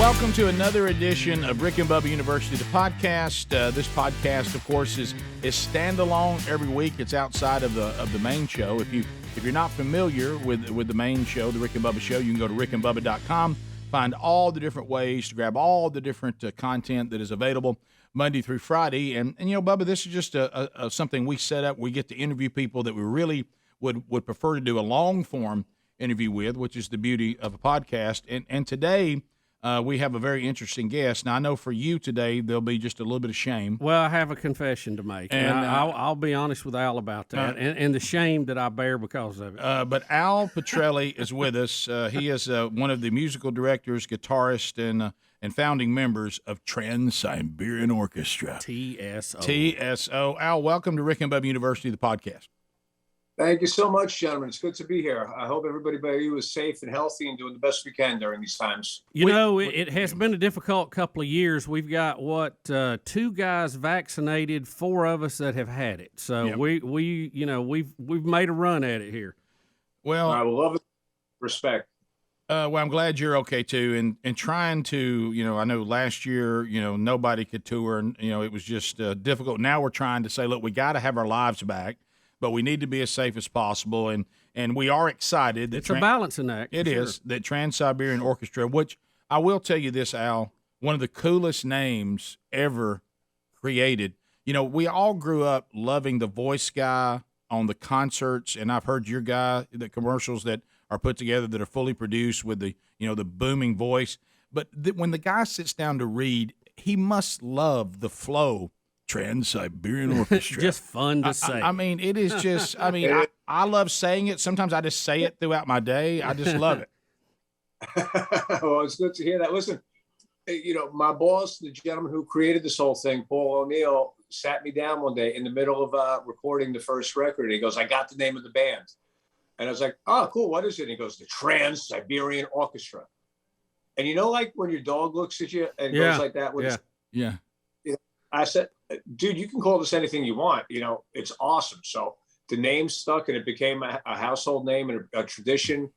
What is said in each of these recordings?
Welcome to another edition of Rick and Bubba University, the podcast. This podcast, of course, is standalone every week. It's outside of the main show. If you're not familiar with the main show, the Rick and Bubba Show, you can go to rickandbubba.com, find all the different ways to grab all the different content that is available Monday through Friday. And you know, Bubba, this is just something we set up. We get to interview people that we really would prefer to do a long form interview with, which is the beauty of a podcast. And today, we have a very interesting guest. Now, I know for you today, there'll be just a little bit of shame. Well, I have a confession to make, and I'll be honest with Al about that, and the shame that I bear because of it. But Al Pitrelli is with us. He is one of the musical directors, guitarist, and founding members of Trans-Siberian Orchestra. TSO. Al, welcome to Rick and Bubba University, the podcast. Thank you so much, gentlemen. It's good to be here. I hope everybody by you is safe and healthy and doing the best we can during these times. You know, it has been a difficult couple of years. We've got, 2 guys vaccinated, 4 of us that have had it. So yep. we've made a run at it here. Well, I love it. Respect. Well, I'm glad you're okay too. And trying to, I know last year, nobody could tour, and it was just difficult. Now we're trying to say, look, we got to have our lives back, but we need to be as safe as possible, and we are excited. That it's a balancing act. It is, that Trans-Siberian Orchestra, which I will tell you this, Al, one of the coolest names ever created. We all grew up loving the voice guy on the concerts, and I've heard your guy, the commercials that are put together that are fully produced with the booming voice. But when the guy sits down to read, he must love the flow. Trans-Siberian Orchestra. Just fun to say. I mean, it is just, I love saying it. Sometimes I just say it throughout my day. I just love it. Well, it's good to hear that. Listen, my boss, the gentleman who created this whole thing, Paul O'Neill, sat me down one day in the middle of recording the first record. And he goes, I got the name of the band. And I was like, oh, cool. What is it? And he goes, the Trans-Siberian Orchestra. And like when your dog looks at you and goes like that? Yeah. I said, dude, you can call this anything you want. It's awesome. So the name stuck, and it became a household name and a tradition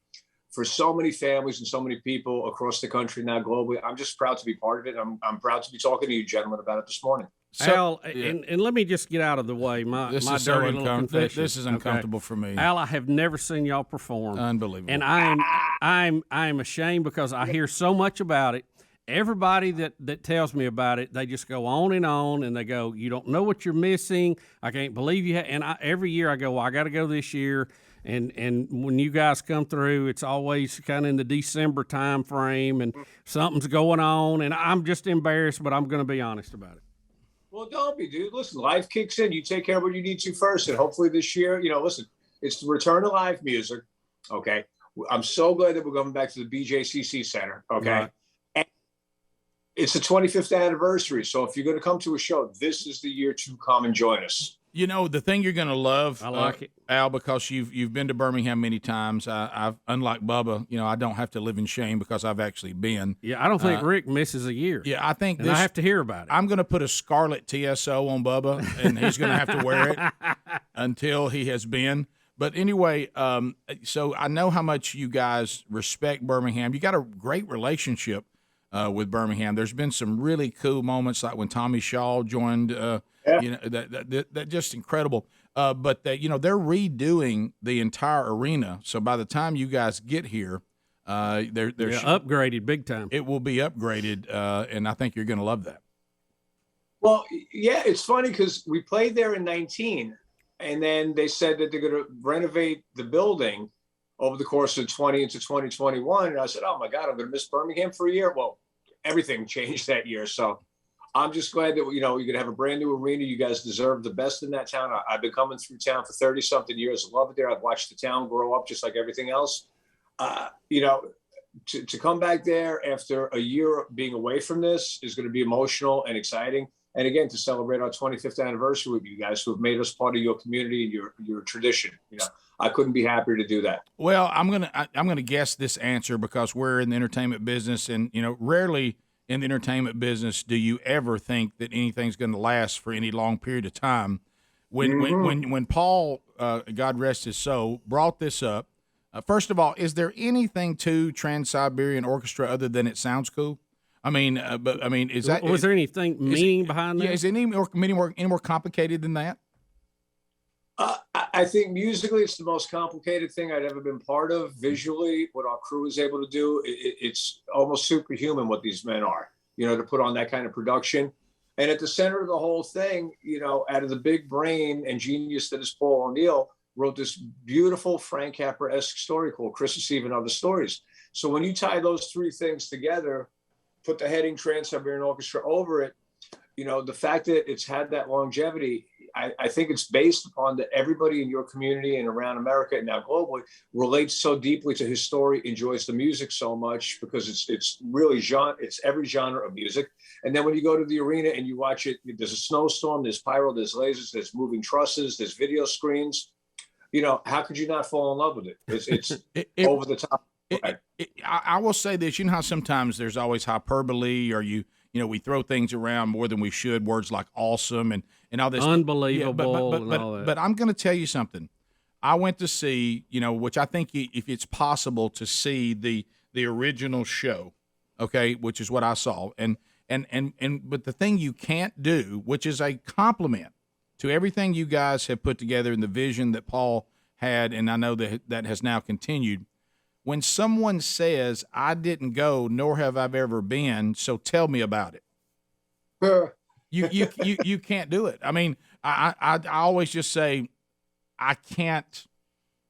for so many families and so many people across the country now globally. I'm just proud to be part of it. I'm proud to be talking to you gentlemen about it this morning. So, Al, and let me just get out of the way. My dirty little confession. This is uncomfortable for me. Al, I have never seen y'all perform. Unbelievable. And I'm ashamed because I hear so much about it. Everybody that tells me about it, they just go on, and they go, you don't know what you're missing. I can't believe you. And every year I go, well, I got to go this year. And when you guys come through, it's always kind of in the December time frame, and something's going on. And I'm just embarrassed, but I'm going to be honest about it. Well, don't be, dude. Listen, life kicks in. You take care of what you need to first. And hopefully this year, listen, it's the return to live music. Okay. I'm so glad that we're going back to the BJCC Center. Okay. Right. It's the 25th anniversary, so if you're going to come to a show, this is the year to come and join us. The thing you're going to love, I like it, Al, because you've been to Birmingham many times. I've unlike Bubba, I don't have to live in shame because I've actually been. Yeah, I don't think Rick misses a year. Yeah, I think I have to hear about it. I'm going to put a scarlet TSO on Bubba, and he's going to have to wear it until he has been. But anyway, so I know how much you guys respect Birmingham. You got a great relationship with Birmingham. There's been some really cool moments, like when Tommy Shaw joined. That just incredible. But they're redoing the entire arena. So by the time you guys get here, they're upgraded big time. It will be upgraded, and I think you're going to love that. Well, yeah, it's funny because we played there in 19, and then they said that they're going to renovate the building over the course of 20 into 2021. And I said, oh my God, I'm going to miss Birmingham for a year. Well, everything changed that year. So I'm just glad that, you're going to have a brand new arena. You guys deserve the best in that town. I've been coming through town for 30 something years. I love it there. I've watched the town grow up just like everything else. To come back there after a year being away from this is going to be emotional and exciting. And again, to celebrate our 25th anniversary with you guys who have made us part of your community and your tradition. I couldn't be happier to do that. Well, I'm gonna guess this answer because we're in the entertainment business, and rarely in the entertainment business do you ever think that anything's going to last for any long period of time. When Paul, God rest his soul, brought this up, first of all, is there anything to Trans-Siberian Orchestra other than it sounds cool? I mean, but I mean, is that was there anything meaning behind that? Yeah, is it any more complicated than that? I think musically, it's the most complicated thing I'd ever been part of. Visually, what our crew is able to do, it's almost superhuman what these men are, to put on that kind of production. And at the center of the whole thing, out of the big brain and genius that is Paul O'Neill, wrote this beautiful Frank Capra-esque story called Christmas Eve and Other Stories. So when you tie those three things together, put the heading Trans-Siberian Orchestra over it, the fact that it's had that longevity, I think it's based upon that everybody in your community and around America and now globally relates so deeply to his story, enjoys the music so much because it's really it's every genre of music. And then when you go to the arena and you watch it, there's a snowstorm, there's pyro, there's lasers, there's moving trusses, there's video screens. How could you not fall in love with it? It's over the top. I will say this, how sometimes there's always hyperbole or we throw things around more than we should, words like awesome and all this. Unbelievable and all that. But I'm going to tell you something. I went to see, which I think if it's possible to see the original show, okay, which is what I saw. But the thing you can't do, which is a compliment to everything you guys have put together and the vision that Paul had, and I know that has now continued. When someone says, I didn't go, nor have I ever been, so tell me about it. You can't do it. I mean, I always just say, I can't,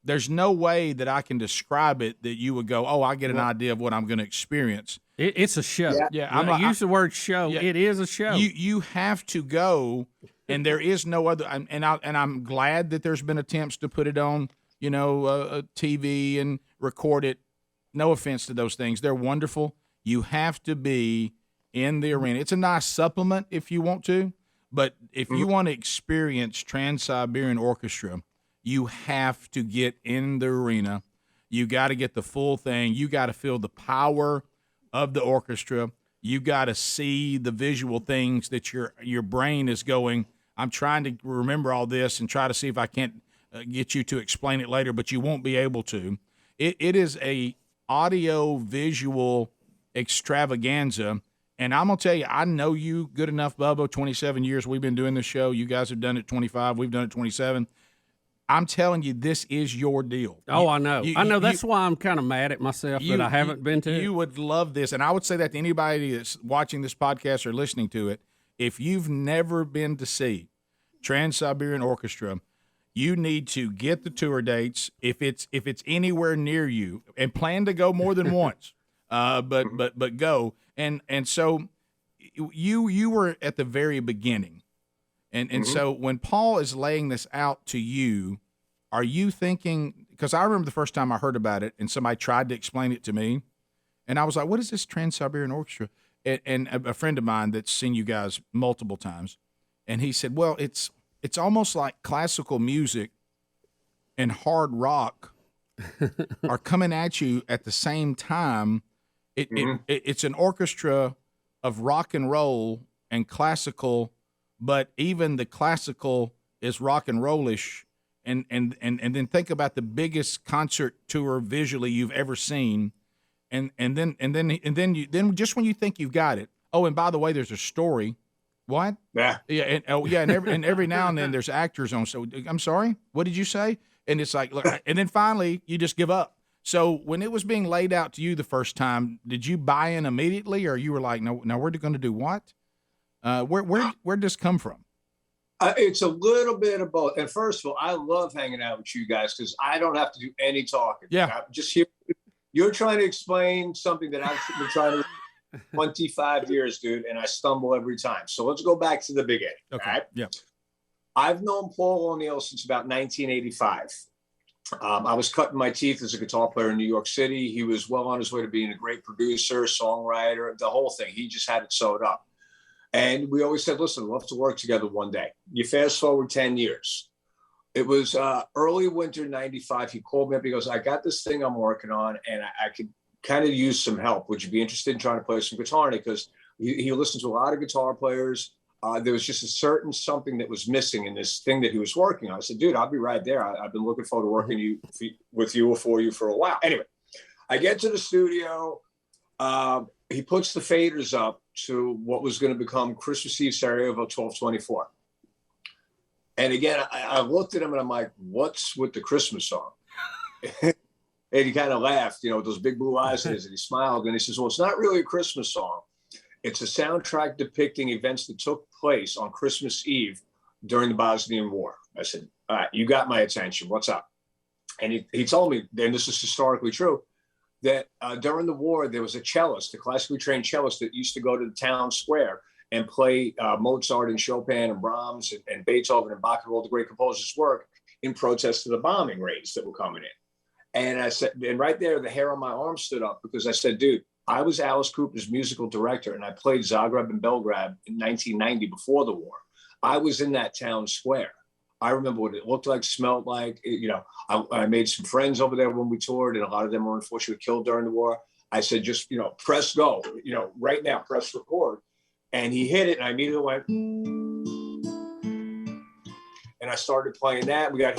there's no way that I can describe it that you would go, oh, I get an idea of what I'm going to experience. It's a show. Yeah, I use the word show. Yeah, it is a show. You have to go, and there is no other. And I'm glad that there's been attempts to put it on, TV and record it. No offense to those things, they're wonderful. You have to be in the arena. It's a nice supplement if you want to, but if you want to experience Trans-Siberian Orchestra, you have to get in the arena. You got to get the full thing. You got to feel the power of the orchestra. You got to see the visual things that your brain is going, I'm trying to remember all this and try to see if I can't get you to explain it later, but you won't be able to. It is a audio visual extravaganza. And I'm going to tell you, I know you good enough, Bubba, 27 years we've been doing this show. You guys have done it 25. We've done it 27. I'm telling you, this is your deal. Oh, I know. That's why I'm kind of mad at myself that I haven't been to. You would love this. And I would say that to anybody that's watching this podcast or listening to it. If you've never been to see Trans-Siberian Orchestra, you need to get the tour dates if it's anywhere near you, and plan to go more than once. But go. And so you were at the very beginning. And so when Paul is laying this out to you, are you thinking, because I remember the first time I heard about it and somebody tried to explain it to me, and I was like, what is this Trans-Siberian Orchestra? And a friend of mine that's seen you guys multiple times, and he said, well, it's almost like classical music and hard rock are coming at you at the same time. It's an orchestra of rock and roll and classical, but even the classical is rock and rollish. And then think about the biggest concert tour visually you've ever seen. And then just when you think you've got it. Oh, and by the way, there's a story. What? Yeah. Yeah. And every now and then there's actors on. So I'm sorry. What did you say? And it's like, look, and then finally you just give up. So when it was being laid out to you the first time, did you buy in immediately, or you were like, no, we're going to do what? Where'd this come from? It's a little bit of both. And first of all, I love hanging out with you guys because I don't have to do any talking. Yeah. I'm just here. You're trying to explain something that I've been trying to 25 years, dude, and I stumble every time. So let's go back to the beginning. Okay. Right? Yeah. I've known Paul O'Neill since about 1985. I was cutting my teeth as a guitar player in New York City. He was well on his way to being a great producer, songwriter, the whole thing. He just had it sewed up. And we always said, listen, we'll have to work together one day. You fast forward 10 years. It was early winter 95. He called me up. He goes, I got this thing I'm working on, and I could kind of use some help. Would you be interested in trying to play some guitar in it? Because he listened to a lot of guitar players. There was just a certain something that was missing in this thing that he was working on. I said, dude, I'll be right there. I've been looking forward to working with you or for you for a while. Anyway, I get to the studio. he puts the faders up to what was going to become Christmas Eve Sarajevo 1224. And again, I looked at him and I'm like, what's with the Christmas song? And he kind of laughed, with those big blue eyes of his, and he smiled and he says, well, it's not really a Christmas song. It's a soundtrack depicting events that took place on Christmas Eve during the Bosnian War. I said, all right, you got my attention. What's up? And he told me, and this is historically true, that during the war, there was a cellist, a classically trained cellist that used to go to the town square and play Mozart and Chopin and Brahms and Beethoven and Bach and all the great composers' work in protest to the bombing raids that were coming in. And I said, and right there, the hair on my arm stood up because I said, dude, I was Alice Cooper's musical director and I played Zagreb and Belgrade in 1990 before the war. I was in that town square. I remember what it looked like, smelled like. I made some friends over there when we toured, and a lot of them were unfortunately killed during the war. I said, just, press go, right now, press record. And he hit it, and I immediately went, and I started playing that. We got,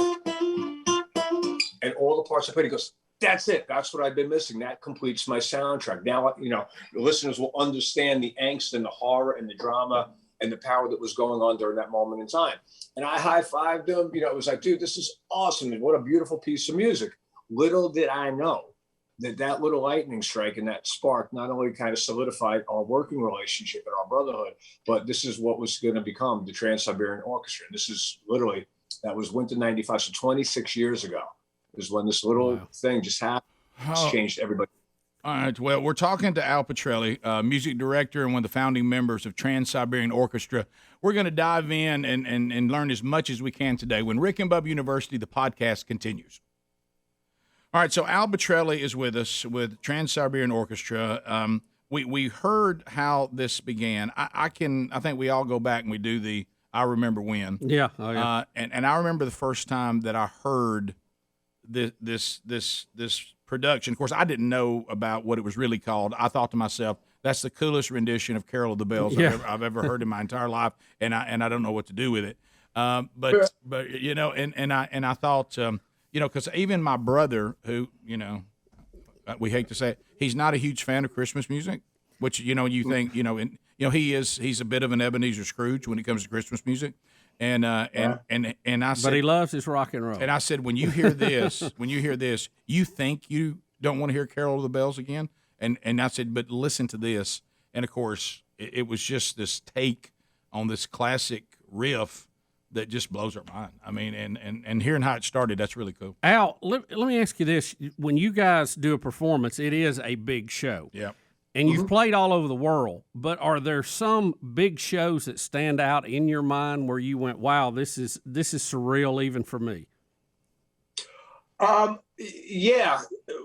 and all the parts I played, he goes, that's it. That's what I've been missing. That completes my soundtrack. Now, the listeners will understand the angst and the horror and the drama and the power that was going on during that moment in time. And I high-fived him. It was like, dude, this is awesome. And what a beautiful piece of music. Little did I know that little lightning strike and that spark not only kind of solidified our working relationship and our brotherhood, but this is what was going to become the Trans-Siberian Orchestra. And this is literally, that was winter 95. So 26 years ago is when this little thing just happened. It's changed everybody. All right. Well, we're talking to Al Pitrelli, music director and one of the founding members of Trans-Siberian Orchestra. We're going to dive in and learn as much as we can today. When Rick and Bubba University, the podcast continues. All right. So Al Pitrelli is with us with Trans-Siberian Orchestra. We heard how this began. I think we all go back and we do the I remember when. Yeah. Oh, yeah. And I remember the first time that I heard this production. Of course, I didn't know about what it was really called. I thought to myself, that's the coolest rendition of Carol of the Bells I've ever heard in my entire life, and I don't know what to do with it. But I thought, because even my brother, who we hate to say it, he's not a huge fan of Christmas music, which you think he's a bit of an Ebenezer Scrooge when it comes to Christmas music. And I said, but he loves his rock and roll. And I said, when you hear this, you think you don't want to hear Carol of the Bells again? And I said, but listen to this. And of course, it was just this take on this classic riff that just blows our mind. I mean, and hearing how it started, that's really cool. Al, let me ask you this: when you guys do a performance, it is a big show. Yeah. And you've played all over the world, but are there some big shows that stand out in your mind where you went, wow, this is surreal even for me? Yeah.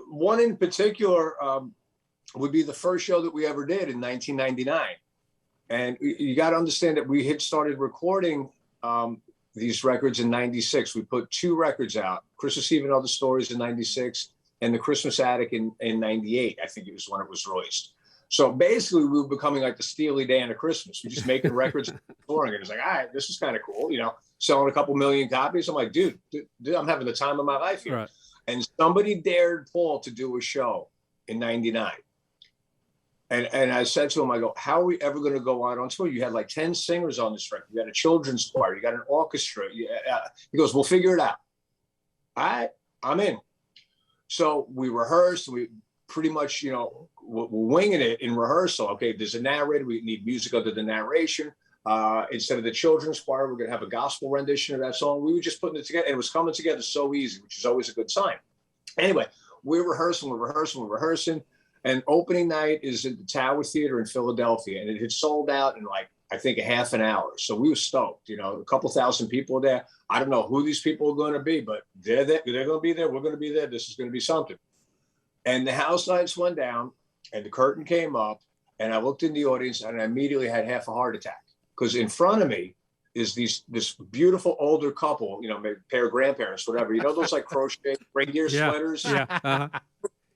One in particular would be the first show that we ever did in 1999. And you got to understand that we had started recording these records in 96. We put 2 records out, Christmas Eve and Other Stories in 96 and The Christmas Attic in 98. I think it was when it was released. So basically, we were becoming like the Steely Dan of Christmas. We're just making records and touring. It was like, all right, this is kind of cool, selling a couple million copies. I'm like, dude, I'm having the time of my life here. Right. And somebody dared Paul to do a show in 99. And I said to him, I go, how are we ever going to go out on tour? You had like 10 singers on this record. You had a children's choir. You got an orchestra. He goes, we'll figure it out. All right, I'm in. So we rehearsed. We pretty much, we're winging it in rehearsal. Okay, there's a narrator. We need music other than narration. Instead of the children's choir, we're going to have a gospel rendition of that song. We were just putting it together, and it was coming together so easy, which is always a good sign. Anyway, we're rehearsing. And opening night is at the Tower Theater in Philadelphia, and it had sold out in like, I think, a half an hour. So we were stoked, a couple thousand people there. I don't know who these people are going to be, but they're there. They're going to be there. We're going to be there. This is going to be something. And the house lights went down and the curtain came up, and I looked in the audience and I immediately had half a heart attack, because in front of me is this beautiful older couple, maybe a pair of grandparents, whatever, those like crochet reindeer sweaters. Yeah. Uh-huh.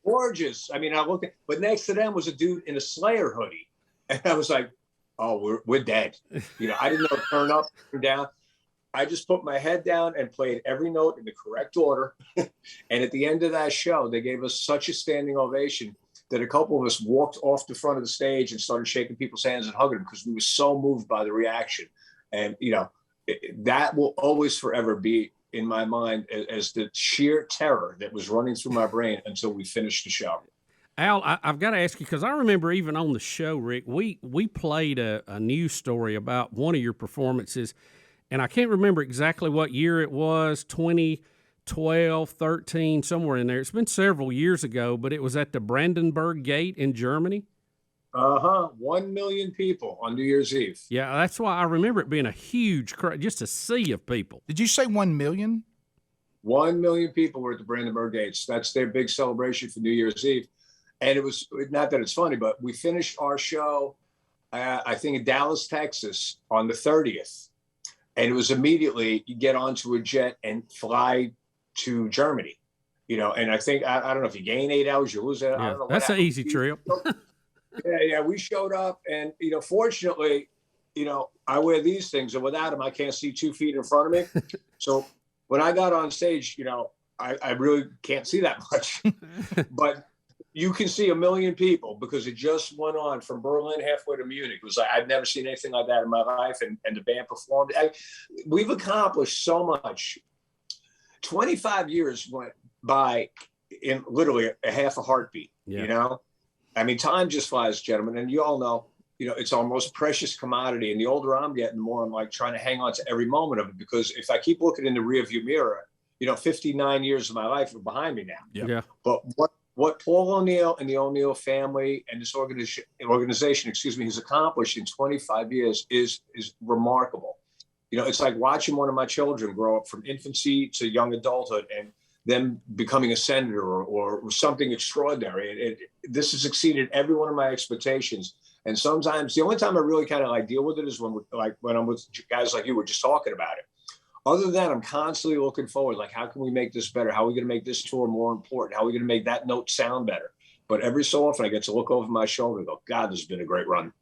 Gorgeous. I mean, I looked at, but next to them was a dude in a Slayer hoodie. And I was like, oh, we're dead. I didn't know turn up, turn down. I just put my head down and played every note in the correct order. And at the end of that show, they gave us such a standing ovation that a couple of us walked off the front of the stage and started shaking people's hands and hugging them because we were so moved by the reaction. And, that will always forever be in my mind as the sheer terror that was running through my brain until we finished the show. Al, I've got to ask you, because I remember even on the show, Rick, we played a news story about one of your performances, and I can't remember exactly what year it was, 2012, 13, somewhere in there. It's been several years ago, but it was at the Brandenburg Gate in Germany. 1 million people on New Year's Eve. Yeah, that's why I remember it being a huge crowd, just a sea of people. Did you say 1 million? 1 million people were at the Brandenburg Gates. That's their big celebration for New Year's Eve. And it was, not that it's funny, but we finished our show, I think in Dallas, Texas on the 30th. And it was immediately, you get onto a jet and fly to Germany, and I think, I don't know if you gain 8 hours, you lose it. Yeah, I don't know. That's an easy trip. Yeah. We showed up and, fortunately, I wear these things and without them, I can't see 2 feet in front of me. So when I got on stage, I really can't see that much, but you can see 1 million people because it just went on from Berlin halfway to Munich. It was like, I'd never seen anything like that in my life. And the band performed. We've accomplished so much. 25 years went by in literally a half a heartbeat, I mean, time just flies, gentlemen. And you all know, it's our most precious commodity. And the older I'm getting, the more I'm like trying to hang on to every moment of it. Because if I keep looking in the rearview mirror, 59 years of my life are behind me now. Yeah. But what Paul O'Neill and the O'Neill family and this organization, has accomplished in 25 years is remarkable. It's like watching one of my children grow up from infancy to young adulthood and them becoming a senator or something extraordinary. This has exceeded every one of my expectations. And sometimes the only time I really kind of like deal with it is when I'm with guys like you, we're just talking about it. Other than that, I'm constantly looking forward. Like, how can we make this better? How are we going to make this tour more important? How are we going to make that note sound better? But every so often I get to look over my shoulder and go, God, this has been a great run.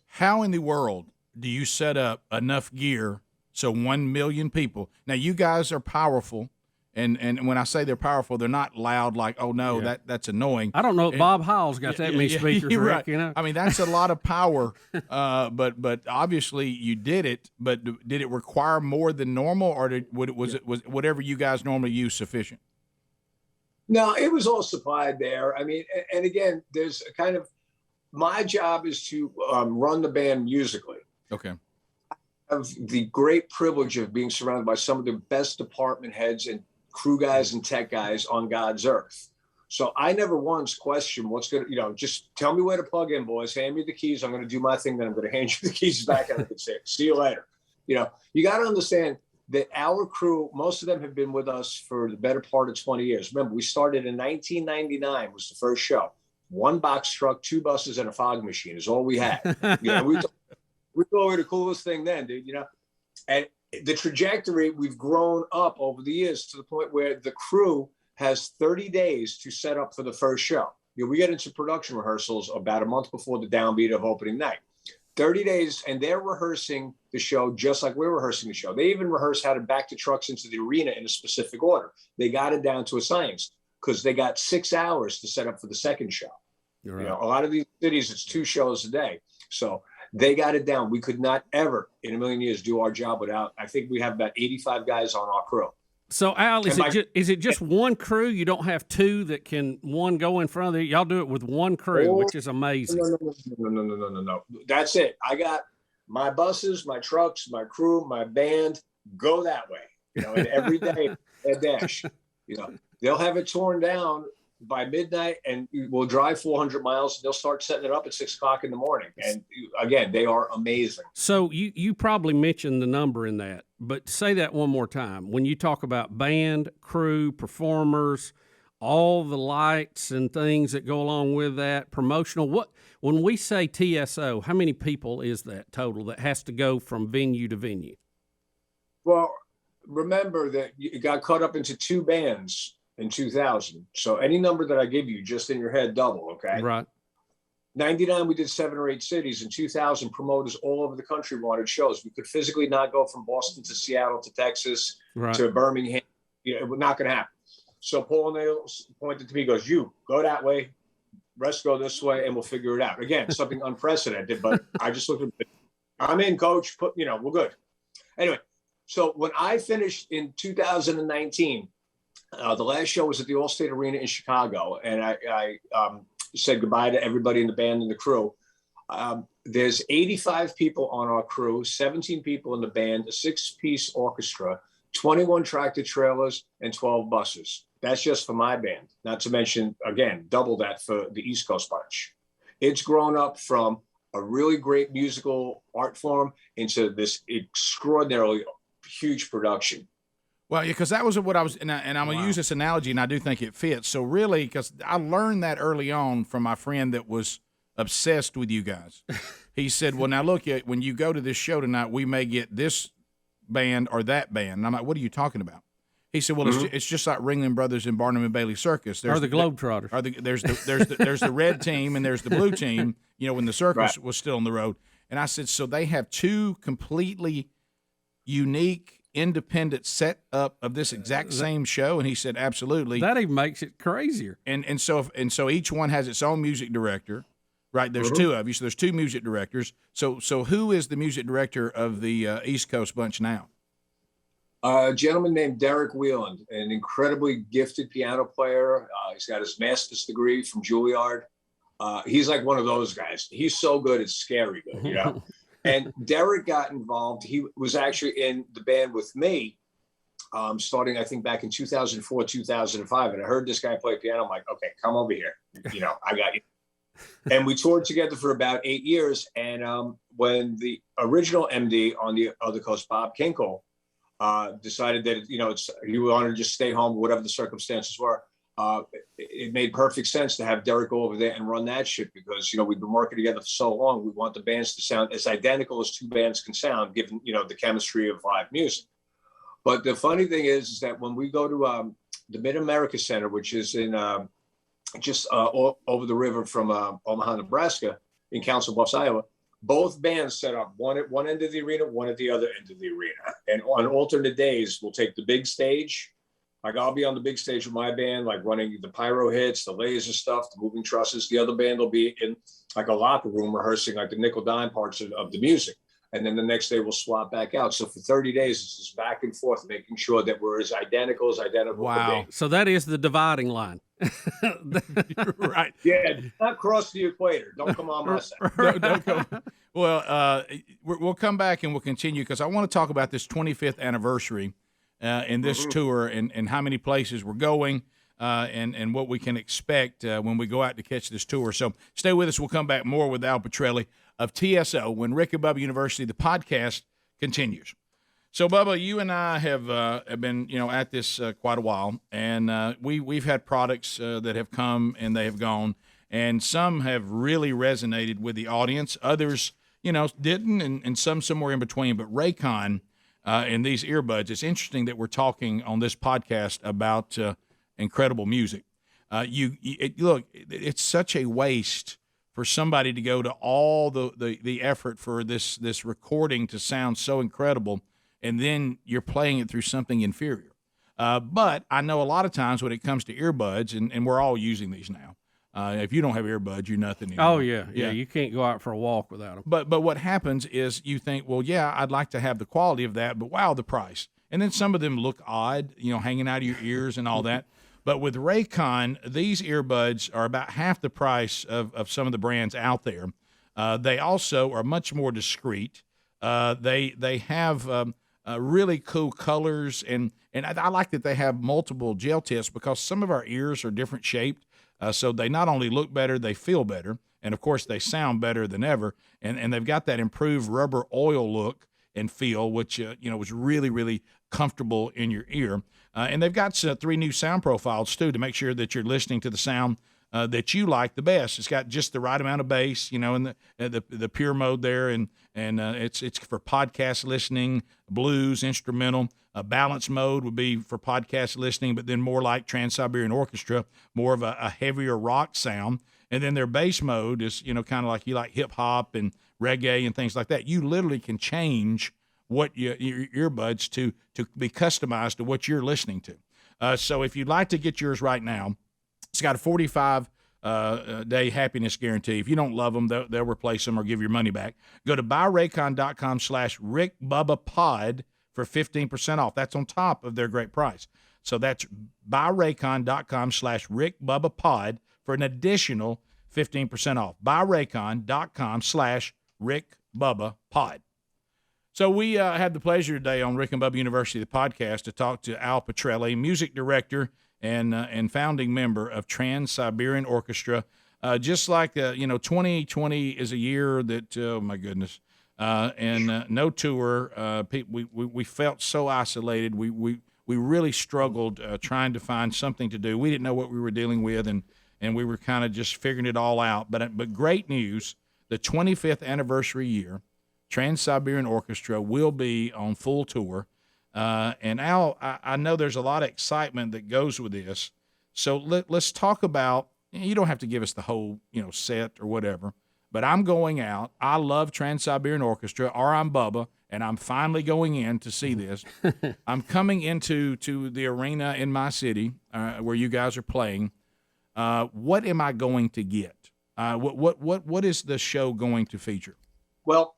How in the world do you set up enough gear so 1 million people? Now, you guys are powerful. And when I say they're powerful, they're not loud like, oh, no, that's annoying. I don't know if Bob Hall's got that many speakers, Rick, right. I mean, that's a lot of power, but obviously you did it. But did it require more than normal, or was whatever you guys normally use sufficient? No, it was all supplied there. I mean, and again, there's a kind of, my job is to run the band musically. Okay. I have the great privilege of being surrounded by some of the best department heads and crew guys and tech guys on God's earth. So I never once questioned what's going to, just tell me where to plug in, boys. Hand me the keys. I'm going to do my thing. Then I'm going to hand you the keys back and I can say, see you later. You got to understand that our crew, most of them have been with us for the better part of 20 years. Remember, we started in 1999 was the first show. 1 box truck, 2 buses, and a fog machine is all we had. We thought we were the coolest thing then, dude, And the trajectory, we've grown up over the years to the point where the crew has 30 days to set up for the first show. We get into production rehearsals about a month before the downbeat of opening night. 30 days, and they're rehearsing the show just like we're rehearsing the show. They even rehearse how to back the trucks into the arena in a specific order. They got it down to a science because they got 6 hours to set up for the second show. Right. A lot of these cities, it's 2 shows a day. So they got it down. We could not ever in a million years do our job without, I think we have about 85 guys on our crew. So, Al, is it just one crew? You don't have 2 that can one go in front of the, y'all do it with one crew, which is amazing. No. That's it. I got my buses, my trucks, my crew, my band, go that way. And every day a dash. They'll have it torn down by midnight and we'll drive 400 miles and they'll start setting it up at 6 o'clock in the morning. And again, they are amazing. So you probably mentioned the number in that, but say that one more time. When you talk about band, crew, performers, all the lights and things that go along with that, promotional, when we say TSO, how many people is that total that has to go from venue to venue? Well, remember that you got cut up into 2 bands in 2000. So any number that I give you just in your head, double, okay? Right. 99, we did 7 or 8 cities. In 2000, promoters all over the country wanted shows. We could physically not go from Boston to Seattle to Texas to Birmingham. It was not going to happen. So Paul O'Neill pointed to me, goes, you go that way. rest go this way, and we'll figure it out. Again, something unprecedented, but I just looked at it. I'm in, coach. We're good. Anyway, so when I finished in 2019, the last show was at the Allstate Arena in Chicago, and I said goodbye to everybody in the band and the crew. There's 85 people on our crew, 17 people in the band, a 6-piece orchestra, 21 tractor trailers, and 12 buses. That's just for my band. Not to mention, again, double that for the East Coast bunch. It's grown up from a really great musical art form into this extraordinarily huge production. Well, yeah, because that was what I was, and I'm going to use this analogy, and I do think it fits. So really, because I learned that early on from my friend that was obsessed with you guys. He said, well, now look, when you go to this show tonight, we may get this band or that band. And I'm like, what are you talking about? He said, well, it's just like Ringling Brothers and Barnum and Bailey Circus. Or the Globetrotters. There's the red team and there's the blue team, when the circus was still on the road. And I said, so they have two completely unique, independent setup of this exact same show? And he said, absolutely. That even makes it crazier. And so each one has its own music director. Right, there's two of you, so there's two music directors. So who is the music director of the East Coast bunch now? A gentleman named Derek Wheeland, an incredibly gifted piano player. He's got his master's degree from Juilliard. He's like one of those guys. He's so good, it's scary good, And Derek got involved. He was actually in the band with me, starting, I think, back in 2004, 2005. And I heard this guy play piano. I'm like, okay, come over here. I got you. And we toured together for about 8 years. And when the original MD on the other coast, Bob Kinkle, decided that, he wanted to just stay home, whatever the circumstances were, it made perfect sense to have Derek go over there and run that shit because, we've been working together for so long. We want the bands to sound as identical as two bands can sound, given, the chemistry of live music. But the funny thing is that when we go to the Mid-America Center, which is in just over the river from Omaha, Nebraska, in Council Bluffs, Iowa, both bands set up one at one end of the arena, one at the other end of the arena. And on alternate days, we'll take the big stage. Like I'll be on the big stage with my band, like running the pyro hits, the laser stuff, the moving trusses. The other band will be in like a locker room rehearsing like the nickel dime parts of the music. And then the next day we'll swap back out. So for 30 days, it's just back and forth, making sure that we're as identical. Wow. So that is the dividing line. Right. Yeah. Not cross the equator. Don't come on my side. Don't come. Well, we'll come back and we'll continue because I want to talk about this 25th anniversary in this tour and how many places we're going and what we can expect when we go out to catch this tour. So stay with us. We'll come back more with Al Pitrelli of TSO when Rick Bubba University, the podcast, continues. So, Bubba, you and I have been, at this quite a while, and we've had products that have come and they have gone, and some have really resonated with the audience. Others, didn't, and some somewhere in between. But Raycon and these earbuds, it's interesting that we're talking on this podcast about incredible music. Look, it's such a waste for somebody to go to all the effort for this recording to sound so incredible, and then you're playing it through something inferior. But I know a lot of times when it comes to earbuds, and we're all using these now. If you don't have earbuds, you're nothing anymore. Oh, yeah. You can't go out for a walk without them. But what happens is you think, well, yeah, I'd like to have the quality of that, but wow, the price. And then some of them look odd, hanging out of your ears and all that. But with Raycon, these earbuds are about half the price of some of the brands out there. They also are much more discreet. They have really cool colors, and I like that they have multiple gel tips because some of our ears are different shaped. So they not only look better, they feel better, and of course they sound better than ever. And they've got that improved rubber oil look and feel, which was really, really comfortable in your ear. And they've got 3 new sound profiles too to make sure that you're listening to the sound that you like the best. It's got just the right amount of bass, in the pure mode there, and it's for podcast listening, blues, instrumental. A balance mode would be for podcast listening, but then more like Trans-Siberian Orchestra, more of a heavier rock sound. And then their bass mode is, kind of like you like hip hop and reggae and things like that. You literally can change what your earbuds to be customized to what you're listening to. So if you'd like to get yours right now, it's got a 45 day happiness guarantee. If you don't love them, they'll replace them or give your money back. Go to buyraycon.com/RickBubbaPod for 15% off. That's on top of their great price. So that's buyraycon.com/RickBubbaPod for an additional 15% off. buyraycon.com/RickBubbaPod. So we had the pleasure today on Rick and Bubba University, the podcast, to talk to Al Pitrelli, music director and founding member of Trans-Siberian Orchestra. Just like 2020 is a year that, oh my goodness, and no tour. We felt so isolated. We really struggled trying to find something to do. We didn't know what we were dealing with, and we were kind of just figuring it all out. But great news, the 25th anniversary year, Trans-Siberian Orchestra will be on full tour. And Al, I know there's a lot of excitement that goes with this. So let's talk about, you don't have to give us the whole, set or whatever, but I'm going out. I love Trans-Siberian Orchestra, or I'm Bubba, and I'm finally going in to see this. I'm coming into the arena in my city where you guys are playing. What am I going to get? What is the show going to feature? Well,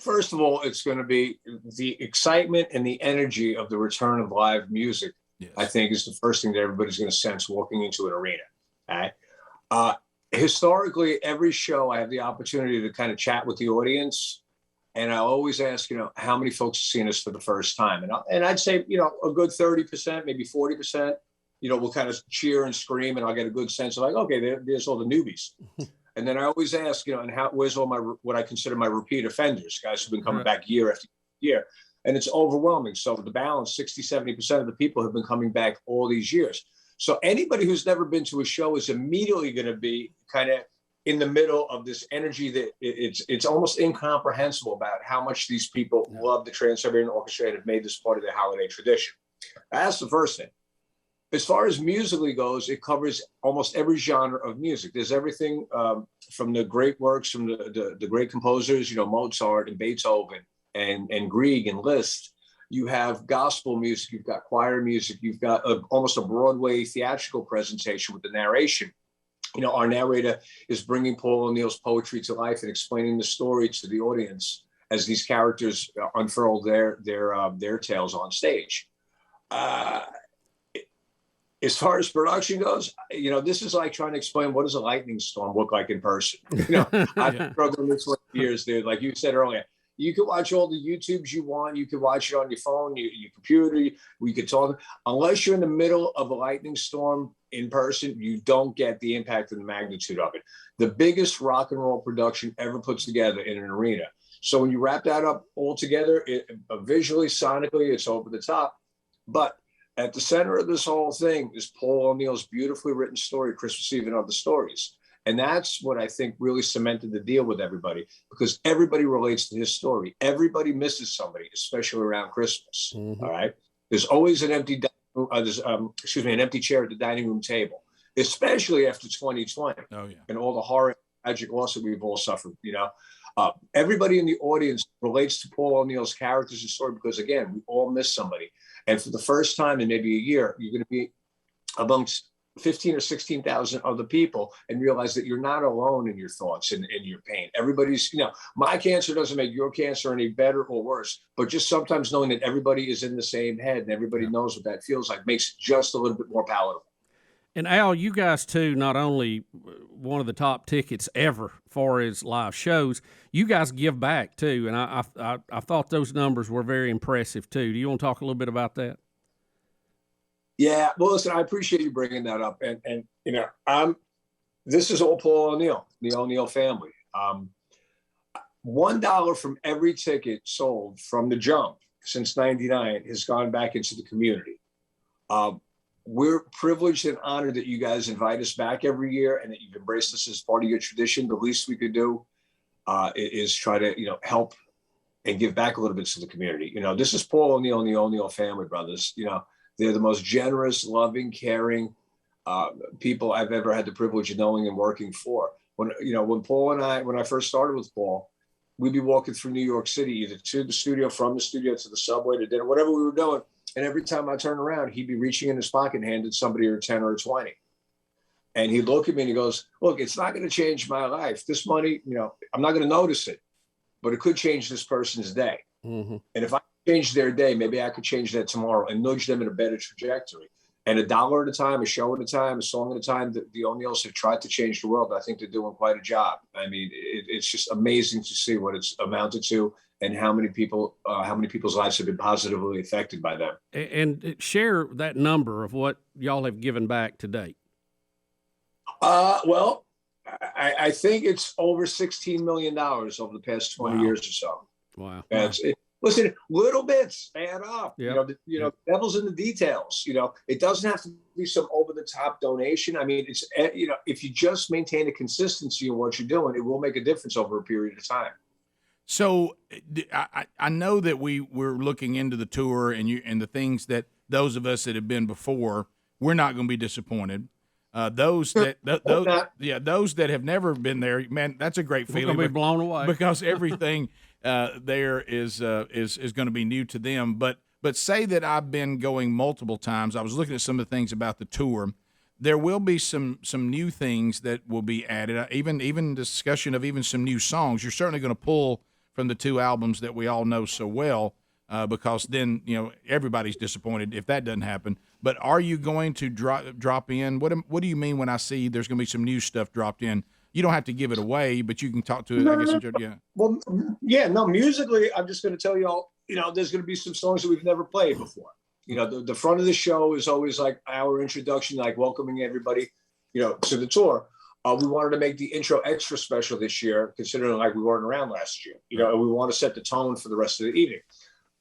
first of all, it's going to be the excitement and the energy of the return of live music. Yes. I think is the first thing that everybody's going to sense walking into an arena. Okay? Historically, every show I have the opportunity to kind of chat with the audience, and I always ask, how many folks have seen us for the first time, and I'd say, a good 30%, maybe 40%, will kind of cheer and scream, and I'll get a good sense of like, okay, there's all the newbies. And then I always ask, and where's all what I consider my repeat offenders, guys who've been coming back year after year. And it's overwhelming. So the balance, 60, 70% of the people have been coming back all these years. So anybody who's never been to a show is immediately going to be kind of in the middle of this energy that it's almost incomprehensible about how much these people love the Trans-Siberian Orchestra and have made this part of their holiday tradition. That's the first thing. As far as musically goes, it covers almost every genre of music. There's everything from the great works from the great composers, Mozart and Beethoven and Grieg and Liszt. You have gospel music, you've got choir music, you've got almost a Broadway theatrical presentation with the narration. Our narrator is bringing Paul O'Neill's poetry to life and explaining the story to the audience as these characters unfurl their tales on stage. As far as production goes, this is like trying to explain what does a lightning storm look like in person. I've struggled with this for years, dude. Like you said earlier, you can watch all the YouTubes you want. You can watch it on your phone, your computer. We could talk. Unless you're in the middle of a lightning storm in person, you don't get the impact and the magnitude of it. The biggest rock and roll production ever put together in an arena. So when you wrap that up all together, visually, sonically, it's over the top. But at the center of this whole thing is Paul O'Neill's beautifully written story, Christmas Eve and Other Stories. And that's what I think really cemented the deal with everybody, because everybody relates to his story. Everybody misses somebody, especially around Christmas. Mm-hmm. All right. There's always an empty chair at the dining room table, especially after 2020 and all the horror, tragic loss that we've all suffered. Everybody in the audience relates to Paul O'Neill's characters and story because, again, we all miss somebody. And for the first time in maybe a year, you're going to be amongst 15 or 16,000 other people and realize that you're not alone in your thoughts and in your pain. Everybody's, my cancer doesn't make your cancer any better or worse, but just sometimes knowing that everybody is in the same head and everybody knows what that feels like makes it just a little bit more palatable. And Al, you guys too, not only one of the top tickets ever for his live shows, you guys give back too. And I thought those numbers were very impressive too. Do you want to talk a little bit about that? Yeah, well, listen, I appreciate you bringing that up. And this is all Paul O'Neill, the O'Neill family. $1 from every ticket sold from the jump since '99 has gone back into the community. We're privileged and honored that you guys invite us back every year and that you've embraced us as part of your tradition. The least we could do is try to, help and give back a little bit to the community. This is Paul O'Neill and the O'Neill family, brothers. They're the most generous, loving, caring people I've ever had the privilege of knowing and working for. When I first started with Paul, we'd be walking through New York City, either to the studio, from the studio to the subway to dinner, whatever we were doing. And every time I turned around, he'd be reaching in his pocket and handed somebody a 10 or a 20. And he'd look at me and he goes, look, it's not going to change my life. This money, I'm not going to notice it, but it could change this person's day. Mm-hmm. And if I change their day, maybe I could change that tomorrow and nudge them in a better trajectory. And $1 at a time, a show at a time, a song at a time, the O'Neills have tried to change the world. I think they're doing quite a job. I mean, it's just amazing to see what it's amounted to and how many people's lives have been positively affected by them. And share that number of what y'all have given back to date. Well, I think it's over $16 million over the past 20 years or so. Wow. Listen, little bits add up. Yep. The devil's in the details. It doesn't have to be some over-the-top donation. I mean, it's if you just maintain a consistency in what you're doing, it will make a difference over a period of time. So I know that we're looking into the tour and the things that those of us that have been before, we're not going to be disappointed. Those that have never been there, man, that's a great feeling. We're going to be blown away because everything there is going to be new to them. But say that I've been going multiple times. I was looking at some of the things about the tour. There will be some new things that will be added. Even discussion of even some new songs. You're certainly going to pull from the 2 albums that we all know so well, because then everybody's disappointed if that doesn't happen. But are you going to drop in? What do you mean when I see there's going to be some new stuff dropped in? You don't have to give it away, but you can talk to it. I guess. Yeah. Well, yeah. No, musically, I'm just going to tell you all. There's going to be some songs that we've never played before. The front of the show is always like our introduction, like welcoming everybody, to the tour. We wanted to make the intro extra special this year, considering like we weren't around last year. And we want to set the tone for the rest of the evening.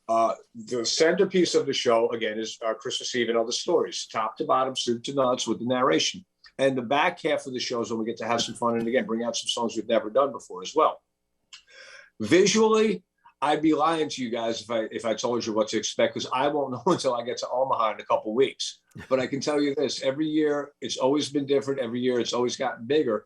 The centerpiece of the show, again, is Christmas Eve and Other Stories, top to bottom, soup to nuts, with the narration. And the back half of the show is when we get to have some fun and, again, bring out some songs we've never done before as well. Visually, I'd be lying to you guys if I told you what to expect, because I won't know until I get to Omaha in a couple of weeks. But I can tell you this, every year it's always been different. Every year it's always gotten bigger.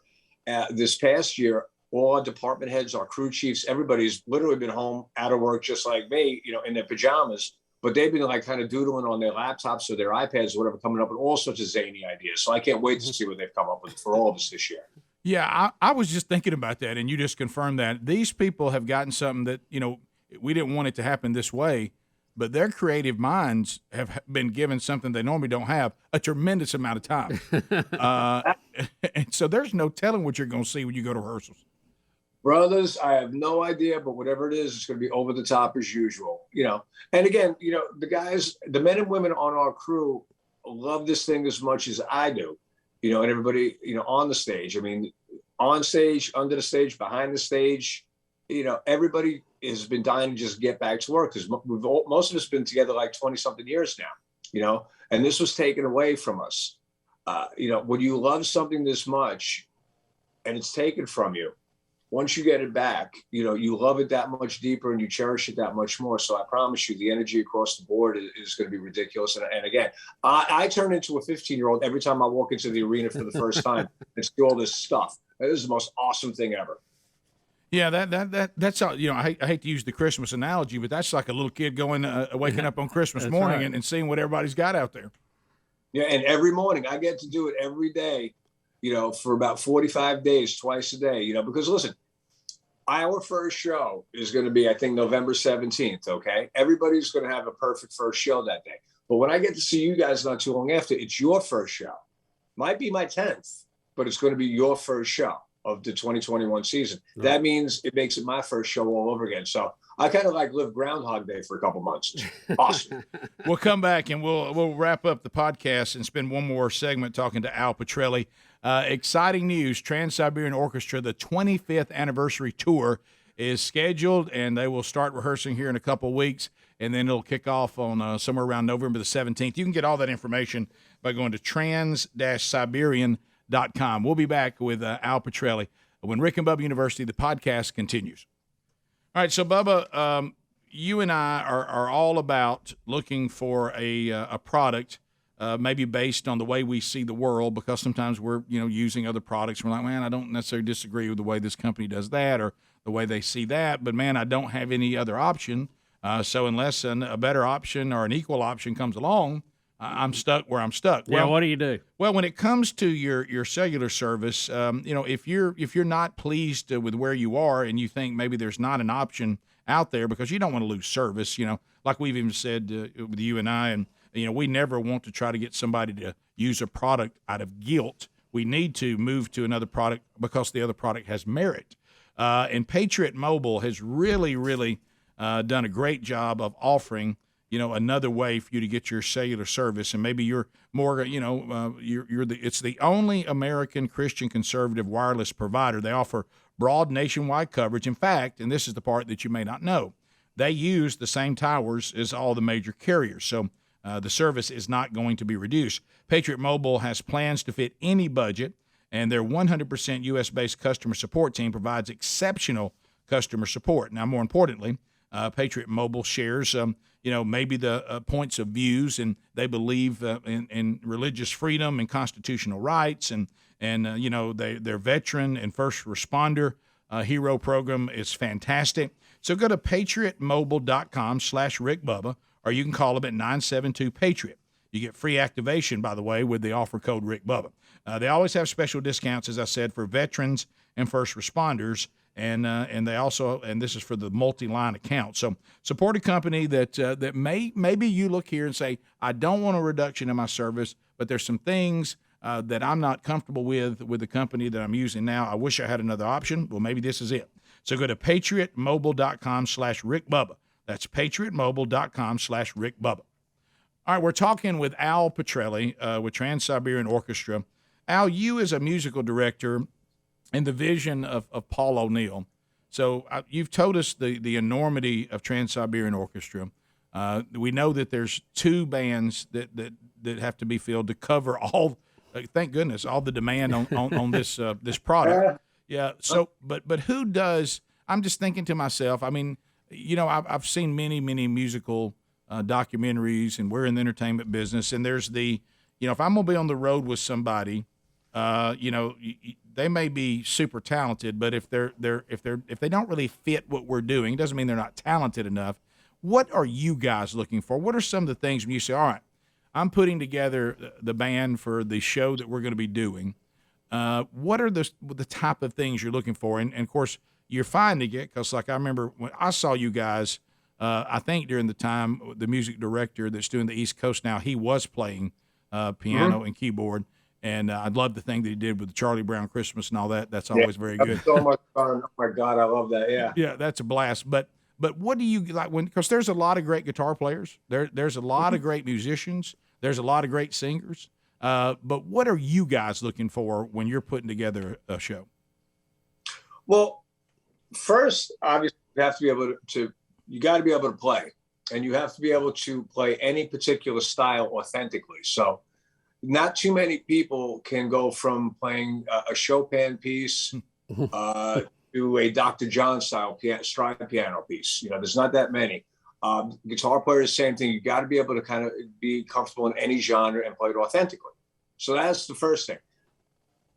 This past year, all our department heads, our crew chiefs, everybody's literally been home out of work just like me, in their pajamas. But they've been like kind of doodling on their laptops or their iPads or whatever, coming up with all sorts of zany ideas. So I can't wait to see what they've come up with for all of us this year. Yeah, I was just thinking about that, and you just confirmed that. These people have gotten something that, we didn't want it to happen this way, but their creative minds have been given something they normally don't have, a tremendous amount of time. And so there's no telling what you're going to see when you go to rehearsals. Brothers, I have no idea, but whatever it is, it's going to be over the top as usual, And again, the guys, the men and women on our crew love this thing as much as I do, and everybody, on the stage. I mean, on stage, under the stage, behind the stage, everybody has been dying to just get back to work, because most of us have been together like 20 something years now, and this was taken away from us. When you love something this much and it's taken from you, once you get it back, you love it that much deeper and you cherish it that much more. So I promise you, the energy across the board is going to be ridiculous. And again, I turn into a 15-year-old every time I walk into the arena for the first time and see all this stuff. This is the most awesome thing ever. Yeah, that's all. I hate to use the Christmas analogy, but that's like a little kid going, waking up on Christmas morning right. and seeing what everybody's got out there. Yeah, and every morning I get to do it every day, for about 45 days, twice a day, because listen, our first show is going to be, I think, November 17th, okay? Everybody's going to have a perfect first show that day. But when I get to see you guys not too long after, it's your first show. Might be my 10th, but it's going to be your first show of the 2021 season. Right. That means it makes it my first show all over again. So I kind of like live Groundhog Day for a couple months. Awesome. We'll come back and we'll wrap up the podcast and spend one more segment talking to Al Pitrelli. Exciting news, Trans-Siberian Orchestra, the 25th anniversary tour is scheduled, and they will start rehearsing here in a couple of weeks, and then it'll kick off on somewhere around November the 17th. You can get all that information by going to trans-siberian.com. We'll be back with Al Pitrelli when Rick and Bubba University, the podcast, continues. All right, so Bubba, you and I are all about looking for a product maybe based on the way we see the world, because sometimes we're, using other products. We're like, man, I don't necessarily disagree with the way this company does that or the way they see that, but man, I don't have any other option. So unless a better option or an equal option comes along, I'm stuck where I'm stuck. Yeah, what do you do? Well, when it comes to your cellular service, if you're not pleased with where you are and you think maybe there's not an option out there because you don't want to lose service, like we've even said with you and I, and we never want to try to get somebody to use a product out of guilt. We need to move to another product because the other product has merit. And Patriot Mobile has really, really done a great job of offering, another way for you to get your cellular service. And maybe you're more, it's the only American Christian conservative wireless provider. They offer broad nationwide coverage. In fact, and this is the part that you may not know, they use the same towers as all the major carriers. So the service is not going to be reduced. Patriot Mobile has plans to fit any budget, and their 100% U.S.-based customer support team provides exceptional customer support. Now, more importantly, Patriot Mobile shares, maybe the points of views, and they believe in religious freedom and constitutional rights, and their veteran and first responder hero program is fantastic. So go to patriotmobile.com/Rick Bubba, or you can call them at 972-PATRIOT. You get free activation, by the way, with the offer code Rick Bubba. They always have special discounts, as I said, for veterans and first responders, and they also, and this is for the multi-line account. So support a company that maybe you look here and say, I don't want a reduction in my service, but there's some things that I'm not comfortable with the company that I'm using now. I wish I had another option. Well, maybe this is it. So go to patriotmobile.com/Rick Bubba. That's patriotmobile.com/Rick Bubba. All right, we're talking with Al Pitrelli with Trans-Siberian Orchestra. Al, you as a musical director and the vision of Paul O'Neill. So you've told us the enormity of Trans-Siberian Orchestra. We know that there's two bands that have to be filled to cover all. Thank goodness, all the demand on this product. Yeah. So, but who does? I'm just thinking to myself. I mean, I've seen many musical documentaries, and we're in the entertainment business. And there's if I'm gonna be on the road with somebody, they may be super talented, but if they don't really fit what we're doing, it doesn't mean they're not talented enough. What are you guys looking for? What are some of the things when you say, all right, I'm putting together the band for the show that we're going to be doing? What are the type of things you're looking for? And of course, you're finding it because, like, I remember when I saw you guys, I think during the time the music director that's doing the East Coast now, he was playing piano and keyboard. And I love the thing that he did with the Charlie Brown Christmas and all that. That's always very good. So much fun. Oh my God, I love that. Yeah. Yeah, that's a blast. But what do you like because there's a lot of great guitar players. There's a lot of great musicians. There's a lot of great singers. But what are you guys looking for when you're putting together a show? Well, first, obviously, you have to be able you got to be able to play, and you have to be able to play any particular style authentically. So not too many people can go from playing a Chopin piece to a Dr. John style stride piano piece. There's not that many. Guitar players, same thing. You got to be able to kind of be comfortable in any genre and play it authentically. So that's the first thing.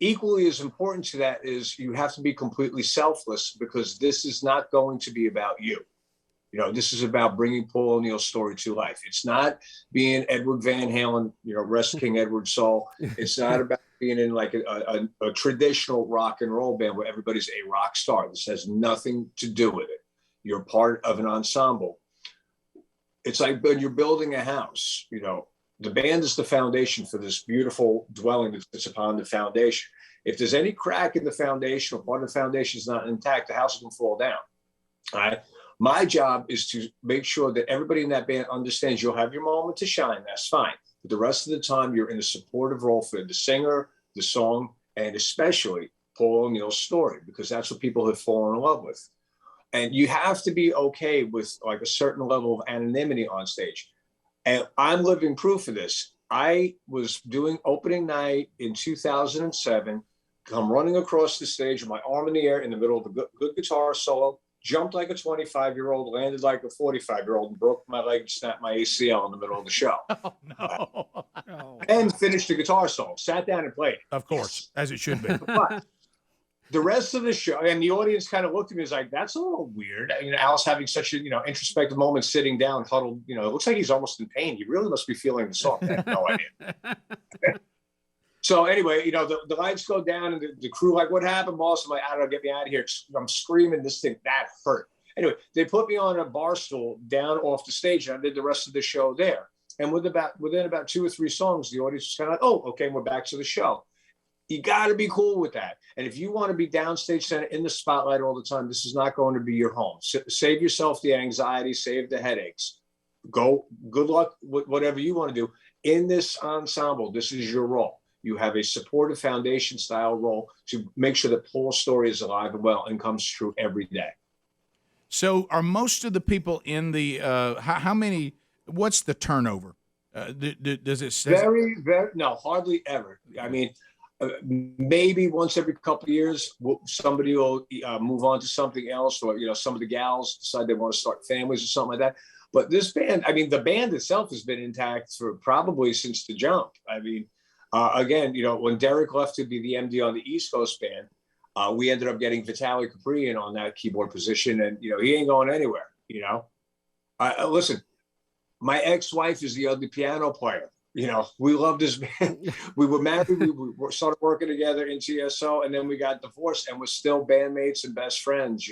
Equally as important to that is you have to be completely selfless, because this is not going to be about you. This is about bringing Paul O'Neill's story to life. It's not being Edward Van Halen, rest King Edward's soul. It's not about being in like a traditional rock and roll band where everybody's a rock star. This has nothing to do with it. You're part of an ensemble. It's like when you're building a house, the band is the foundation for this beautiful dwelling that sits upon the foundation. If there's any crack in the foundation or part of the foundation is not intact, the house can fall down. All right. My job is to make sure that everybody in that band understands you'll have your moment to shine. That's fine. But the rest of the time, you're in a supportive role for the singer, the song, and especially Paul O'Neill's story, because that's what people have fallen in love with. And you have to be okay with like a certain level of anonymity on stage. And I'm living proof of this. I was doing opening night in 2007, come running across the stage with my arm in the air in the middle of a good guitar solo, jumped like a 25-year-old, landed like a 45-year-old, and broke my leg, snapped my ACL in the middle of the show. Oh, no. And finished the guitar solo, sat down and played. Of course, as it should be. the rest of the show, and the audience kind of looked at me as like, that's a little weird. You know, Al's having such a, introspective moment, sitting down, huddled, it looks like he's almost in pain. He really must be feeling the song. I have no idea. So anyway, the lights go down and the crew like, what happened, boss? I'm like, I don't know, get me out of here. I'm screaming this thing, that hurt. Anyway, they put me on a bar stool down off the stage, and I did the rest of the show there. And within about 2 or 3 songs, the audience was kind of like, oh, okay, we're back to the show. You got to be cool with that. And if you want to be downstage center in the spotlight all the time, this is not going to be your home. Save yourself the anxiety, save the headaches. Go, good luck with whatever you want to do. In this ensemble, this is your role. You have a supportive foundation style role to make sure that Paul's story is alive and well and comes true every day. So are most of the people in the, how many, what's the turnover? Does it say? Very, no, hardly ever. I mean, maybe once every couple of years, somebody will move on to something else, or some of the gals decide they want to start families or something like that. But this band, I mean, the band itself has been intact for probably since the jump. I mean, again, when Derek left to be the MD on the East Coast band, we ended up getting Vitaly Kupriyan on that keyboard position, and he ain't going anywhere. Listen, my ex-wife is the ugly piano player. We loved this band. We were married. We started working together in TSO, and then we got divorced, and we're still bandmates and best friends.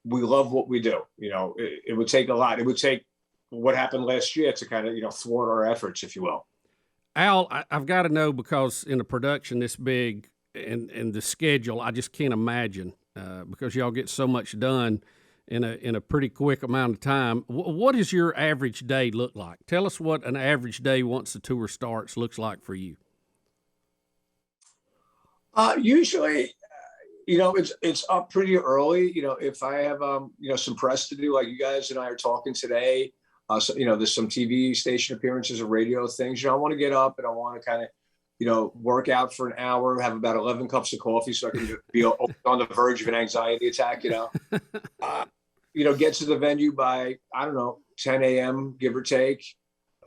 We love what we do. It would take a lot. It would take what happened last year to kind of, thwart our efforts, if you will. Al, I've got to know, because in a production this big and the schedule, I just can't imagine, because y'all get so much done in a pretty quick amount of time. What does your average day look like? Tell us what an average day once the tour starts looks like for you. Usually, it's up pretty early. If I have some press to do, like you guys and I are talking today, so, there's some TV station appearances or radio things. I want to get up and I want to kind of work out for an hour, have about 11 cups of coffee so I can be on the verge of an anxiety attack, get to the venue by, I don't know, 10 a.m., give or take,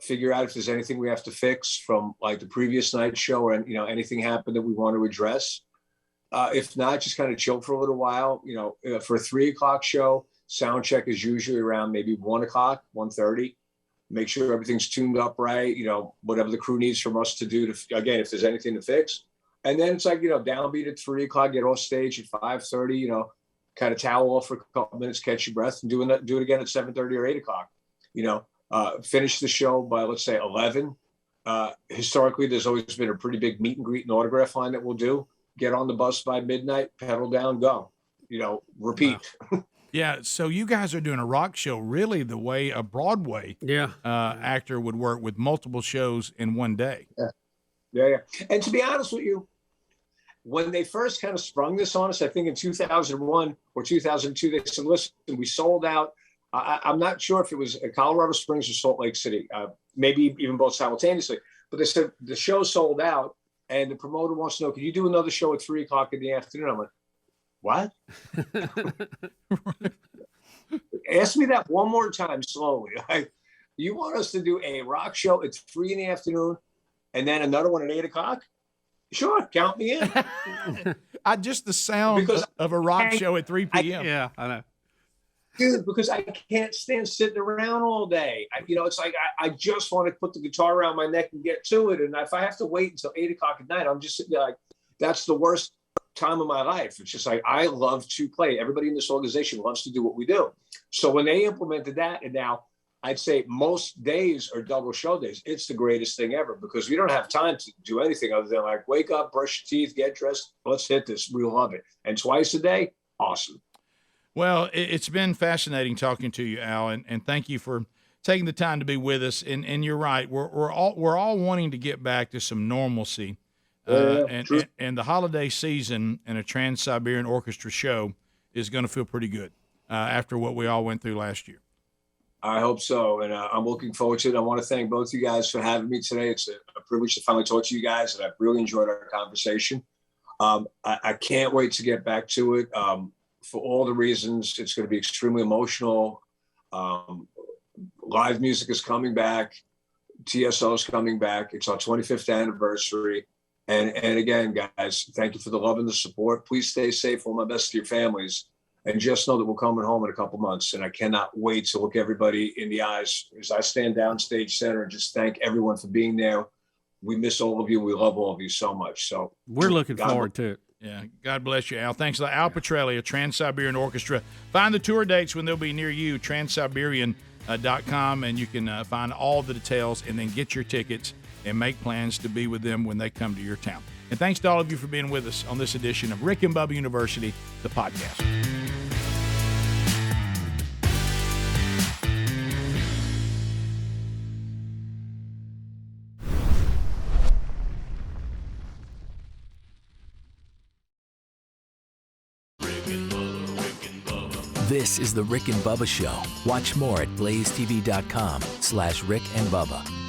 figure out if there's anything we have to fix from like the previous night's show, or, anything happened that we want to address. If not, just kind of chill for a little while. For a 3 o'clock show, sound check is usually around maybe 1 o'clock, 1:30. Make sure everything's tuned up right, whatever the crew needs from us to do to, again, if there's anything to fix. And then it's like, downbeat at 3 o'clock, get off stage at 5:30, kind of towel off for a couple minutes, catch your breath, and do it again at 7:30 or 8 o'clock. Finish the show by, let's say, 11. Historically, there's always been a pretty big meet and greet and autograph line that we'll do. Get on the bus by midnight, pedal down, go, repeat. Wow. Yeah, so you guys are doing a rock show really the way a Broadway actor would work, with multiple shows in one day. Yeah. And to be honest with you, when they first kind of sprung this on us, I think in 2001 or 2002, they said, listen, we sold out. I'm not sure if it was Colorado Springs or Salt Lake City, maybe even both simultaneously, but they said the show sold out and the promoter wants to know, can you do another show at 3 o'clock in the afternoon? I'm like, what? Ask me that one more time slowly. You want us to do a rock show at 3 in the afternoon and then another one at 8 o'clock? Sure, count me in. Just the sound of a rock show at 3 p.m. Yeah, I know. Dude, because I can't stand sitting around all day. It's like I just want to put the guitar around my neck and get to it. And if I have to wait until 8 o'clock at night, I'm just sitting there like, that's the worst time of my life. It's just like, I love to play. Everybody in this organization loves to do what we do. So when they implemented that, and now I'd say most days are double show days, it's the greatest thing ever, because we don't have time to do anything other than like wake up, brush your teeth, get dressed, let's hit this. We love it. And twice a day, awesome. Well, it's been fascinating talking to you, Al, and thank you for taking the time to be with us. And you're right, we're all wanting to get back to some normalcy. And the holiday season and a Trans-Siberian Orchestra show is going to feel pretty good after what we all went through last year. I hope so, and I'm looking forward to it. I want to thank both you guys for having me today. It's a privilege to finally talk to you guys, and I've really enjoyed our conversation. I can't wait to get back to it. For all the reasons, it's going to be extremely emotional. Live music is coming back. TSO is coming back. It's our 25th anniversary. And again, guys, thank you for the love and the support. Please stay safe. All my best to your families. And just know that we're coming home in a couple months. And I cannot wait to look everybody in the eyes as I stand downstage center and just thank everyone for being there. We miss all of you. We love all of you so much. So we're looking forward to it. Yeah, God bless you, Al. Thanks. Al Pitrelli of Trans-Siberian Orchestra. Find the tour dates when they'll be near you, Trans-Siberian.com, and you can find all the details and then get your tickets and make plans to be with them when they come to your town. And thanks to all of you for being with us on this edition of Rick and Bubba University, the podcast. This is the Rick and Bubba Show. Watch more at blazetv.com/Rick and Bubba.